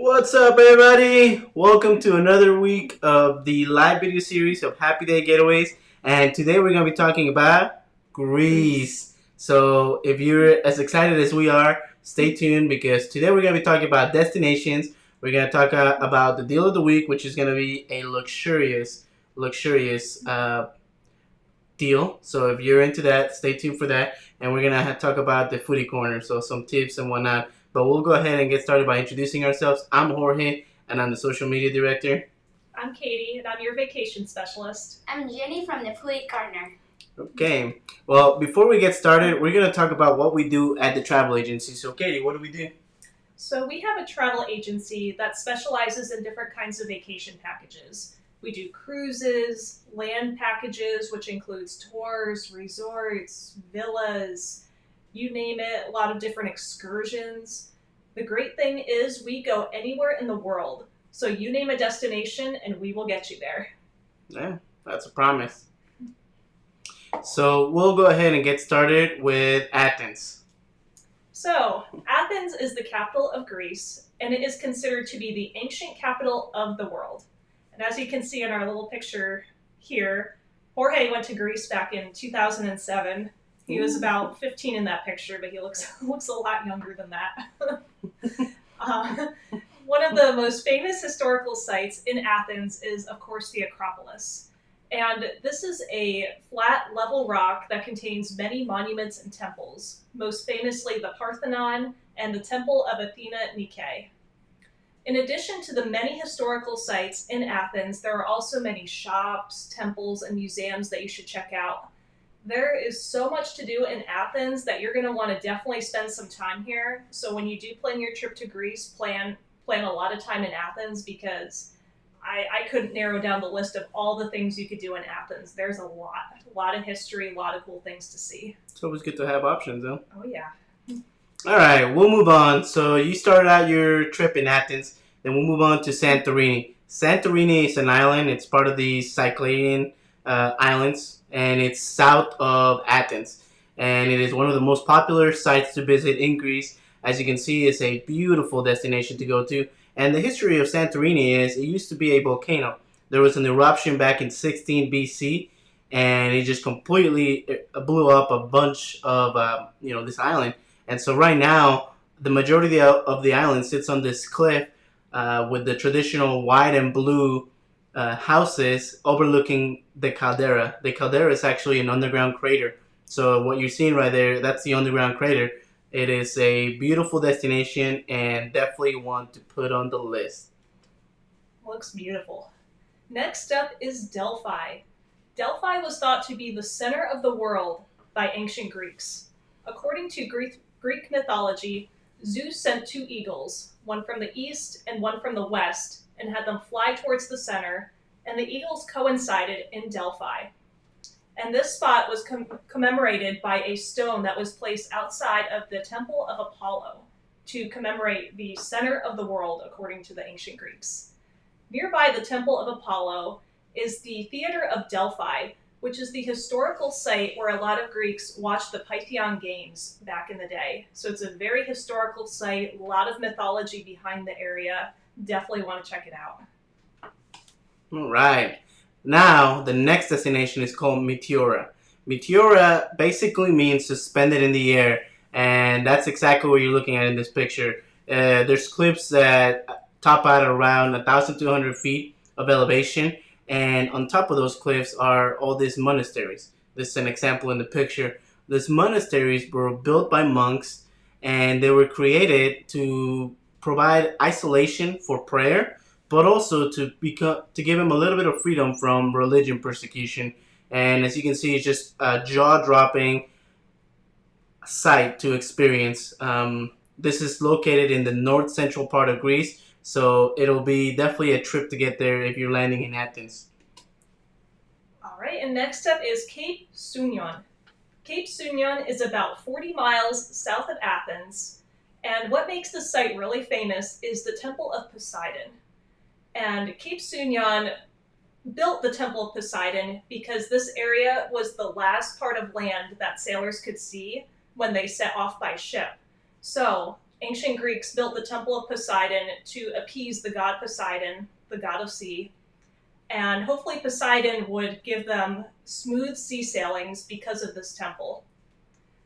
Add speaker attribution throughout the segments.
Speaker 1: What's up, everybody? Welcome to another week of the live video series of Happy Day Getaways. And today we're going to be talking about Greece. So if you're as excited as we are, stay tuned because today we're going to be talking about destinations. We're going to talk about the deal of the week, which is going to be a luxurious deal. So if you're into that, stay tuned for that. And we're going to talk about the Foodie Corner, so some tips and whatnot. But we'll go ahead and get started by introducing ourselves. I'm Jorge, and I'm the social media director.
Speaker 2: I'm Katie, and I'm your vacation specialist.
Speaker 3: I'm Jenny from the Foodie Corner.
Speaker 1: Okay. Well, before we get started, we're going to talk about what we do at the travel agency. So, Katie, what do we do?
Speaker 2: So we have a travel agency that specializes in different kinds of vacation packages. We do cruises, land packages, which includes tours, resorts, villas, you name it, a lot of different excursions. The great thing is we go anywhere in the world. So you name a destination and we will get you there.
Speaker 1: Yeah, that's a promise. So we'll go ahead and get started with Athens.
Speaker 2: So Athens is the capital of Greece, and it is considered to be the ancient capital of the world. And as you can see in our little picture here, Jorge went to Greece back in 2007. He was about 15 in that picture, but he looks a lot younger than that. One of the most famous historical sites in Athens is, of course, the Acropolis. And this is a flat, level rock that contains many monuments and temples, most famously the Parthenon and the Temple of Athena Nike. In addition to the many historical sites in Athens, there are also many shops, temples, and museums that you should check out. There is so much to do in Athens that you're going to want to definitely spend some time here. So when you do plan your trip to Greece, plan a lot of time in Athens because I couldn't narrow down the list of all the things you could do in Athens. There's a lot of history, a lot of cool things to see.
Speaker 1: It's always good to have options, though.
Speaker 2: Oh, yeah.
Speaker 1: All right, we'll move on. So you started out your trip in Athens, then we'll move on to Santorini. Santorini is an island. It's part of the Cycladian Islands, and it's south of Athens. And it is one of the most popular sites to visit in Greece. As you can see, it's a beautiful destination to go to. And the history of Santorini is it used to be a volcano. There was an eruption back in 16 BC, and it just completely blew up a bunch of this island. And so right now, the majority of the island sits on this cliff with the traditional white and blue houses overlooking the caldera. The caldera is actually an underground crater. So what you're seeing right there, that's the underground crater. It is a beautiful destination and definitely one to put on the list.
Speaker 2: Looks beautiful. Next up is Delphi. Delphi was thought to be the center of the world by ancient Greeks. According to Greek mythology, Zeus sent two eagles, one from the east and one from the west, and had them fly towards the center, and the eagles coincided in Delphi. And this spot was commemorated by a stone that was placed outside of the Temple of Apollo to commemorate the center of the world, according to the ancient Greeks. Nearby the Temple of Apollo is the Theater of Delphi, which is the historical site where a lot of Greeks watched the Pythian Games back in the day. So it's a very historical site, a lot of mythology behind the area. Definitely want to check it out.
Speaker 1: All right. Now, the next destination is called Meteora. Meteora basically means suspended in the air, and that's exactly what you're looking at in this picture. There's cliffs that top out around 1,200 feet of elevation, and on top of those cliffs are all these monasteries. This is an example in the picture. These monasteries were built by monks, and they were created to provide isolation for prayer, but also to give him a little bit of freedom from religion persecution. And as you can see, it's just a jaw-dropping sight to experience. This is located in the north-central part of Greece, so it'll be definitely a trip to get there if you're landing in Athens.
Speaker 2: All right, and next up is Cape Sounion. Cape Sounion is about 40 miles south of Athens, and what makes the site really famous is the Temple of Poseidon. And Cape Sounion built the Temple of Poseidon because this area was the last part of land that sailors could see when they set off by ship. So ancient Greeks built the Temple of Poseidon to appease the god Poseidon, the god of sea. And hopefully Poseidon would give them smooth sea sailings because of this temple.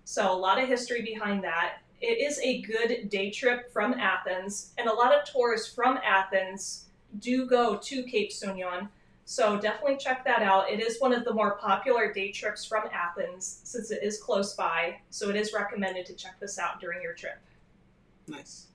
Speaker 2: So a lot of history behind that. It is a good day trip from Athens, and a lot of tourists from Athens do go to Cape Sunion. So definitely check that out. It is one of the more popular day trips from Athens since it is close by. So it is recommended to check this out during your trip.
Speaker 1: Nice.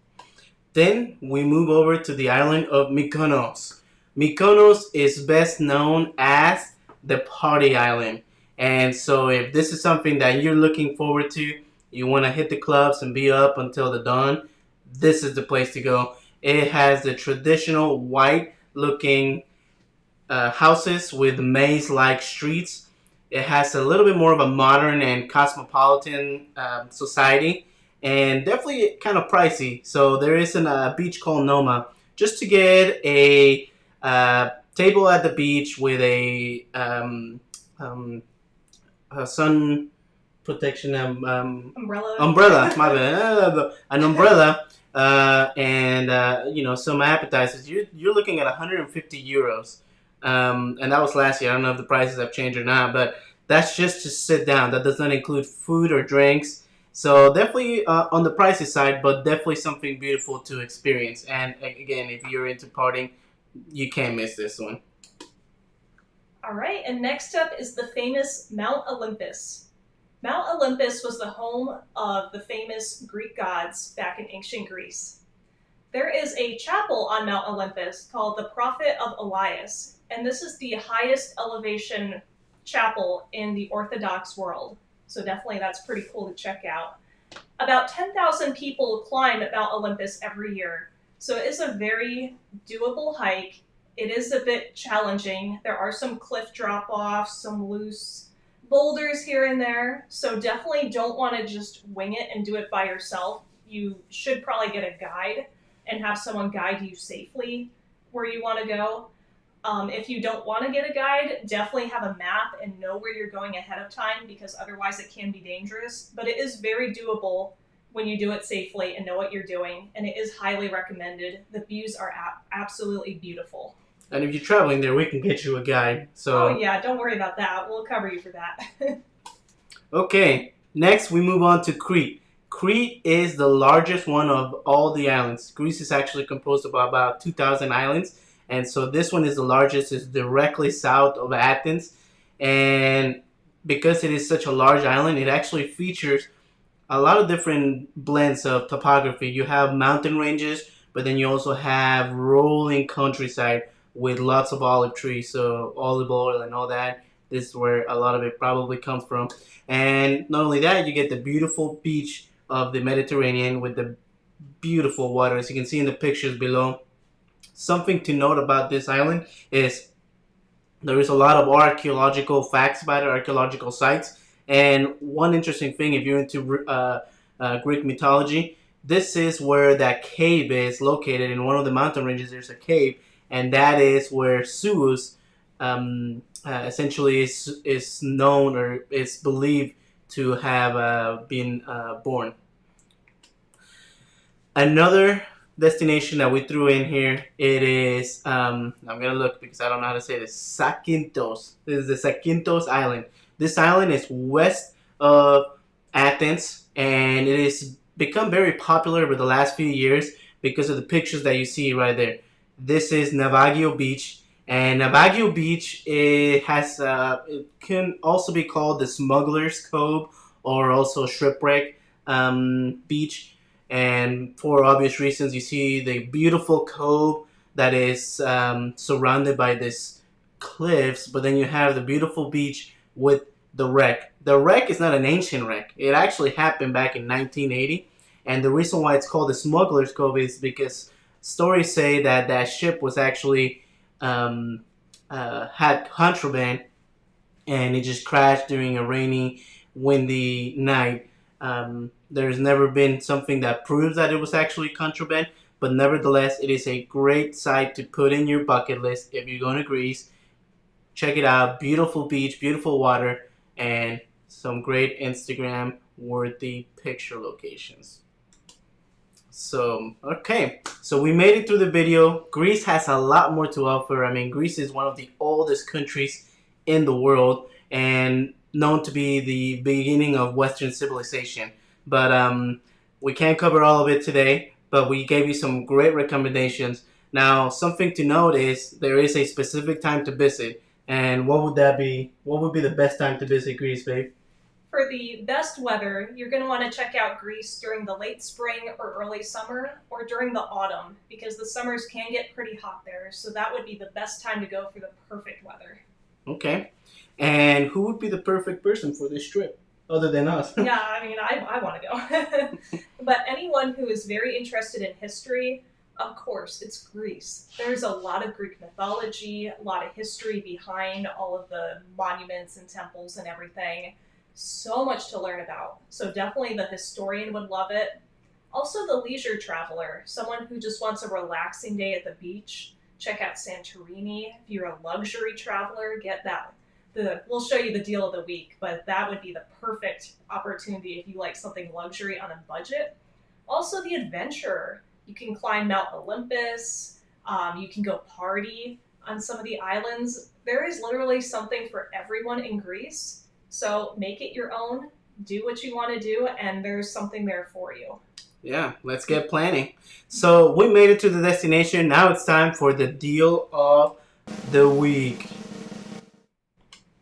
Speaker 1: Then we move over to the island of Mykonos. Mykonos is best known as the party island. And so if this is something that you're looking forward to, you want to hit the clubs and be up until the dawn, this is the place to go. It has the traditional white looking houses with maze-like streets. It has a little bit more of a modern and cosmopolitan society, and definitely kind of pricey. So there is a beach called Noma. Just to get a table at the beach with a sun protection umbrella, my bad, an umbrella, and some appetizers. You're looking at 150 euros. And that was last year. I don't know if the prices have changed or not, but that's just to sit down. That does not include food or drinks. So definitely on the pricey side, but definitely something beautiful to experience. And again, if you're into partying, you can't miss this one.
Speaker 2: All right, and next up is the famous Mount Olympus. Mount Olympus was the home of the famous Greek gods back in ancient Greece. There is a chapel on Mount Olympus called the Prophet of Elias, and this is the highest elevation chapel in the Orthodox world. So definitely that's pretty cool to check out. About 10,000 people climb at Mount Olympus every year, so it is a very doable hike. It is a bit challenging. There are some cliff drop-offs, some loose boulders here and there, so definitely don't want to just wing it and do it by yourself. You should probably get a guide and have someone guide you safely where you want to go. If you don't want to get a guide, definitely have a map and know where you're going ahead of time, because otherwise it can be dangerous. But it is very doable when you do it safely and know what you're doing, and it is highly recommended. The views are absolutely beautiful.
Speaker 1: And if you're traveling there, we can get you a guide. So.
Speaker 2: Oh yeah, don't worry about that. We'll cover you for that.
Speaker 1: Okay, next we move on to Crete. Crete is the largest one of all the islands. Greece is actually composed of about 2,000 islands, and so this one is the largest. It's directly south of Athens, and because it is such a large island, it actually features a lot of different blends of topography. You have mountain ranges, but then you also have rolling countryside with lots of olive trees, so olive oil and all that. This is where a lot of it probably comes from. And not only that, you get the beautiful beach of the Mediterranean with the beautiful water, as you can see in the pictures below. Something to note about this island is there is a lot of archaeological facts about it, archaeological sites. And one interesting thing, if you're into Greek mythology, this is where that cave is located. In one of the mountain ranges, there's a cave, and that is where Zeus essentially is known, or is believed to have been born. Another destination that we threw in here, it is, I'm going to look because I don't know how to say this, Zakynthos. This is the Zakynthos Island. This island is west of Athens, and it has become very popular over the last few years because of the pictures that you see right there. This is Navagio Beach, and Navagio Beach, it can also be called the Smuggler's Cove or also Shipwreck Beach. And for obvious reasons, you see the beautiful cove that is surrounded by these cliffs, but then you have the beautiful beach with the wreck. The wreck is not an ancient wreck. It actually happened back in 1980, and the reason why it's called the Smuggler's Cove is because stories say that that ship was actually had contraband, and it just crashed during a rainy, windy night. There's never been something that proves that it was actually contraband, but nevertheless, it is a great site to put in your bucket list if you're going to Greece. Check it out. Beautiful beach, beautiful water, and some great Instagram-worthy picture locations. So, okay. So we made it through the video. Greece has a lot more to offer. I mean, Greece is one of the oldest countries in the world and known to be the beginning of Western civilization. But we can't cover all of it today, but we gave you some great recommendations. Now, something to note is there is a specific time to visit. And what would that be? What would be the best time to visit Greece, babe?
Speaker 2: For the best weather, you're going to want to check out Greece during the late spring or early summer, or during the autumn, because the summers can get pretty hot there. So that would be the best time to go for the perfect weather.
Speaker 1: Okay. And who would be the perfect person for this trip other than us?
Speaker 2: Yeah, I mean, I want to go. But anyone who is very interested in history, of course, it's Greece. There's a lot of Greek mythology, a lot of history behind all of the monuments and temples and everything. So much to learn about. So definitely the historian would love it. Also the leisure traveler, someone who just wants a relaxing day at the beach. Check out Santorini. If you're a luxury traveler, get that. We'll show you the deal of the week, but that would be the perfect opportunity if you like something luxury on a budget. Also the adventurer. You can climb Mount Olympus. You can go party on some of the islands. There is literally something for everyone in Greece. So make it your own, do what you want to do, and there's something there for you.
Speaker 1: Yeah, let's get planning. So we made it to the destination. Now it's time for the deal of the week.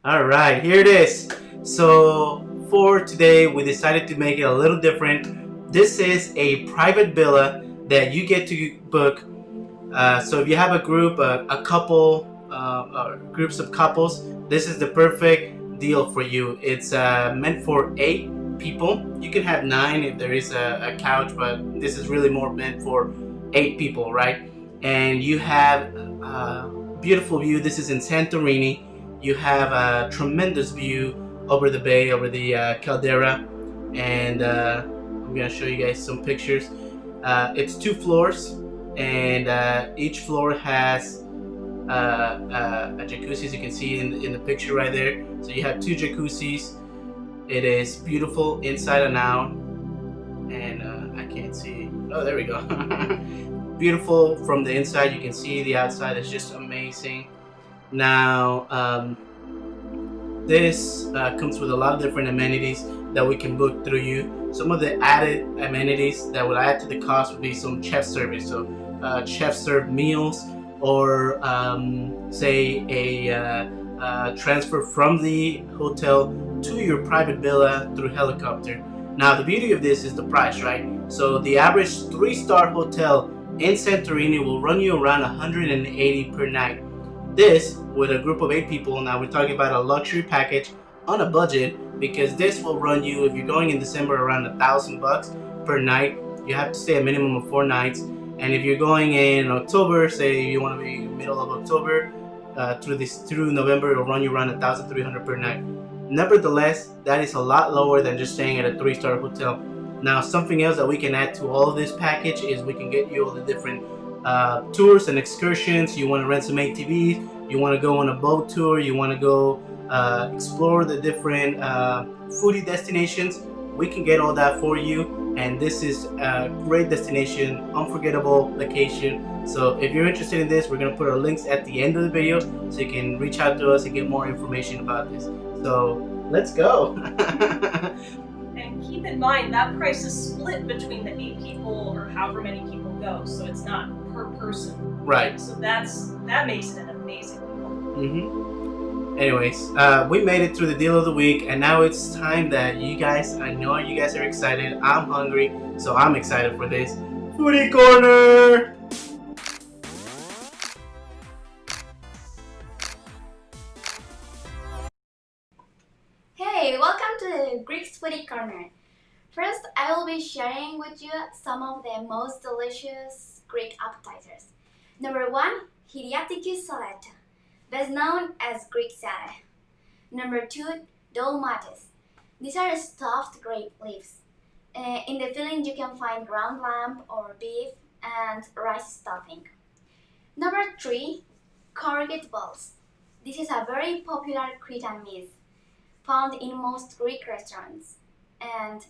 Speaker 1: All right, here it is. So for today, we decided to make it a little different. This is a private villa that you get to book. So if you have a group, a couple, groups of couples, this is the perfect deal for you. It's meant for 8 people. You can have 9 if there is a couch, but this is really more meant for 8 people, right? And you have a beautiful view. This is in Santorini. You have a tremendous view over the bay, over the caldera, and I'm gonna show you guys some pictures. It's 2 floors, and each floor has a jacuzzi, as you can see in the picture right there. So you have 2 jacuzzis. It is beautiful inside and out, and I can't see. Oh, there we go. Beautiful from the inside. You can see the outside is just amazing. Now, this comes with a lot of different amenities that we can book through you. Some of the added amenities that would add to the cost would be some chef service. So chef served meals, or say a transfer from the hotel to your private villa through helicopter. Now the beauty of this is the price, right? So the average 3-star hotel in Santorini will run you around 180 per night. This with a group of 8 people. Now we're talking about a luxury package on a budget, because this will run you, if you're going in December, around $1,000 per night. You have to stay a minimum of 4 nights. And if you're going in October, say you want to be middle of October through November, it'll run you around 1,300 per night. Nevertheless, that is a lot lower than just staying at a 3-star hotel. Now, something else that we can add to all of this package is we can get you all the different tours and excursions. You want to rent some ATVs, you want to go on a boat tour, you want to go explore the different foodie destinations. We can get all that for you, and this is a great destination, unforgettable vacation. So if you're interested in this, we're going to put our links at the end of the video so you can reach out to us and get more information about this. So let's go.
Speaker 2: And keep in mind that price is split between the 8 people or however many people go, so it's not per person.
Speaker 1: Right.
Speaker 2: So that makes it an amazing deal.
Speaker 1: Anyways, we made it through the deal of the week, and now it's time that I know you guys are excited. I'm hungry, so I'm excited for this. Foodie Corner!
Speaker 3: Hey, welcome to the Greek Foodie Corner. First, I will be sharing with you some of the most delicious Greek appetizers. Number 1, Kyriatikis salad, best known as Greek salad. Number 2, dolmates. These are stuffed grape leaves. In the filling, you can find ground lamb or beef and rice stuffing. Number 3, corrugate balls. This is a very popular Cretan meat found in most Greek restaurants. And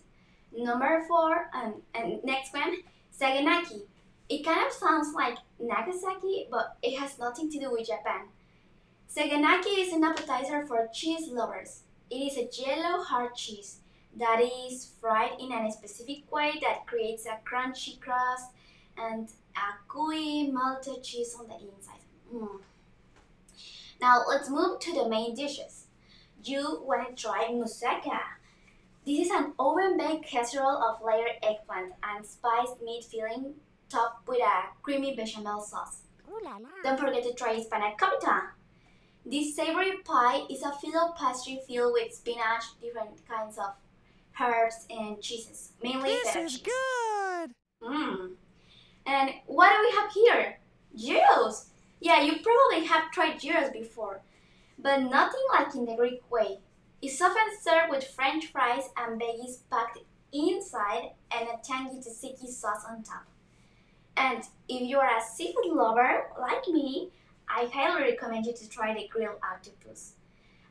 Speaker 3: number 4, and next one, Saganaki. It kind of sounds like Nagasaki, but it has nothing to do with Japan. Saganaki is an appetizer for cheese lovers. It is a yellow hard cheese that is fried in a specific way that creates a crunchy crust and a gooey melted cheese on the inside. Mm. Now let's move to the main dishes. You want to try moussaka. This is an oven-baked casserole of layered eggplant and spiced meat filling topped with a creamy bechamel sauce.
Speaker 4: Ooh la la.
Speaker 3: Don't forget to try panakopita. This savory pie is a filled pastry filled with spinach, different kinds of herbs, and cheeses, mainly
Speaker 4: This
Speaker 3: feta
Speaker 4: is
Speaker 3: cheese.
Speaker 4: good.
Speaker 3: Mmm. And what do we have here? Gyros! Yeah, you probably have tried gyros before, but nothing like in the Greek way. It's often served with French fries and veggies packed inside and a tangy tzatziki sauce on top. And if you are a seafood lover like me, I highly recommend you to try the grilled octopus.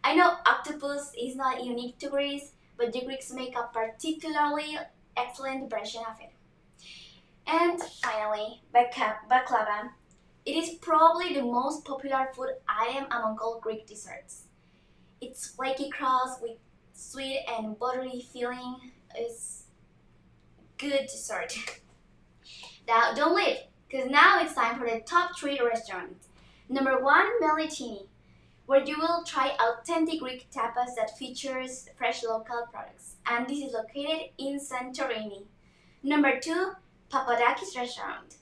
Speaker 3: I know octopus is not unique to Greece, but the Greeks make a particularly excellent version of it. And finally, baklava. It is probably the most popular food item among all Greek desserts. Its flaky crust with sweet and buttery filling is good dessert. Now don't leave, because now it's time for the top 3 restaurants. Number 1, Melitini, where you will try authentic Greek tapas that features fresh local products, and this is located in Santorini. Number 2, Papadakis Restaurant,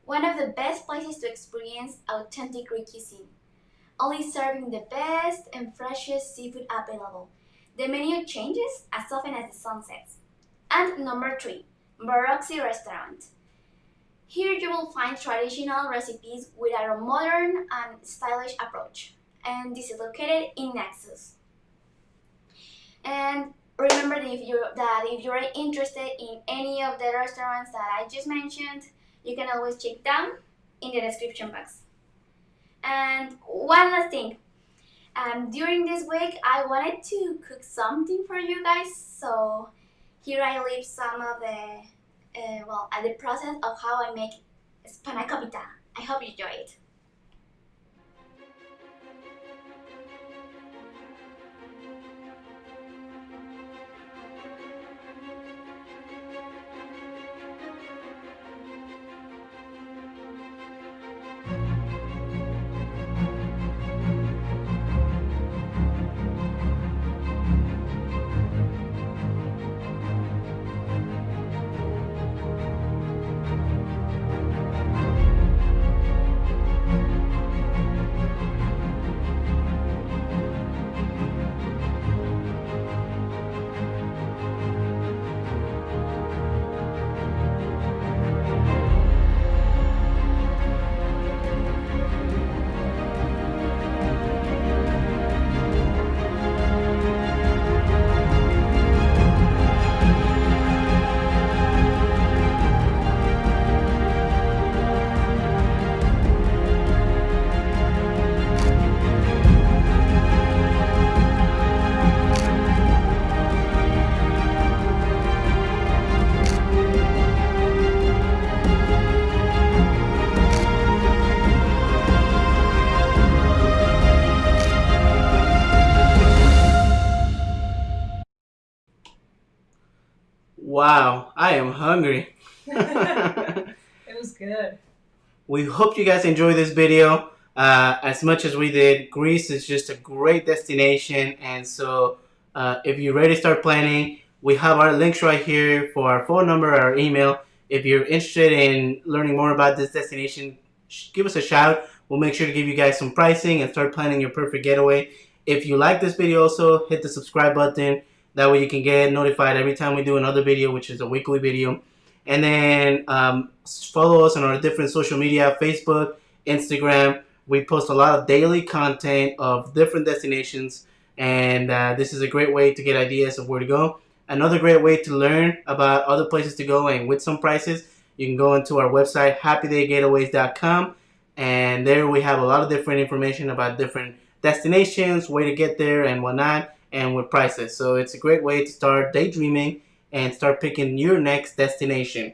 Speaker 3: one of the best places to experience authentic Greek cuisine, only serving the best and freshest seafood available. The menu changes as often as the sun sets. And number 3, Barozzi Restaurant. Here you will find traditional recipes with a modern and stylish approach, and this is located in Naxos. And remember that if you're interested in any of the restaurants that I just mentioned, you can always check down in the description box. And one last thing, during this week I wanted to cook something for you guys, so here I leave some of the process of how I make panakopita. I hope you enjoy it.
Speaker 1: Wow, I am hungry.
Speaker 2: It was good.
Speaker 1: We hope you guys enjoyed this video as much as we did. Greece is just a great destination, and so if you're ready to start planning, we have our links right here for our phone number, our email. If you're interested in learning more about this destination, give us a shout. We'll make sure to give you guys some pricing and start planning your perfect getaway. If you like this video, also hit the subscribe button. That way you can get notified every time we do another video, which is a weekly video. And then follow us on our different social media, Facebook, Instagram. We post a lot of daily content of different destinations, and this is a great way to get ideas of where to go. Another great way to learn about other places to go and with some prices, you can go into our website, happydaygetaways.com, and there we have a lot of different information about different destinations, way to get there and whatnot, and with prices. So it's a great way to start daydreaming and start picking your next destination.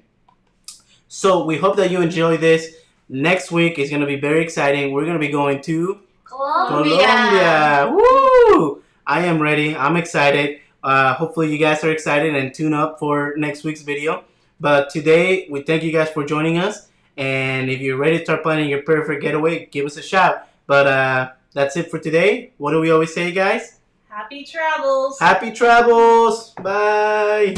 Speaker 1: So we hope that you enjoy this. Next week is going to be very exciting. We're going to be going to Colombia. Woo! I am ready. I'm excited. Hopefully you guys are excited and tune up for next week's video. But today, we thank you guys for joining us. And if you're ready to start planning your perfect getaway, give us a shout. But that's it for today. What do we always say, guys?
Speaker 2: Happy travels!
Speaker 1: Happy travels! Bye!